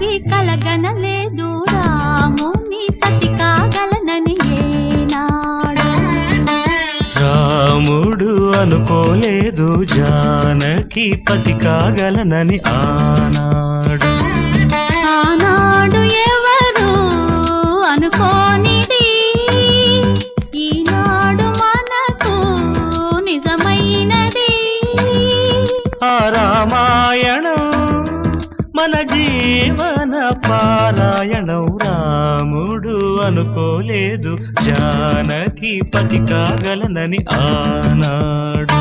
జానకి కలగనలేదు రాముని సతి కాగలనని ఏనాడు. రాముడు అనుకోలేదు జానకి పతి కాగలనని ఆనాడు. ఆనాడు ఎవరు అనుకోనిది ఈనాడు మనకు నిజమైనది. ఆ రామాయణం మన జీవన పారాయణం. రాముడు అనుకోలేదు జానకి పతి కాగలనని ఆనాడు.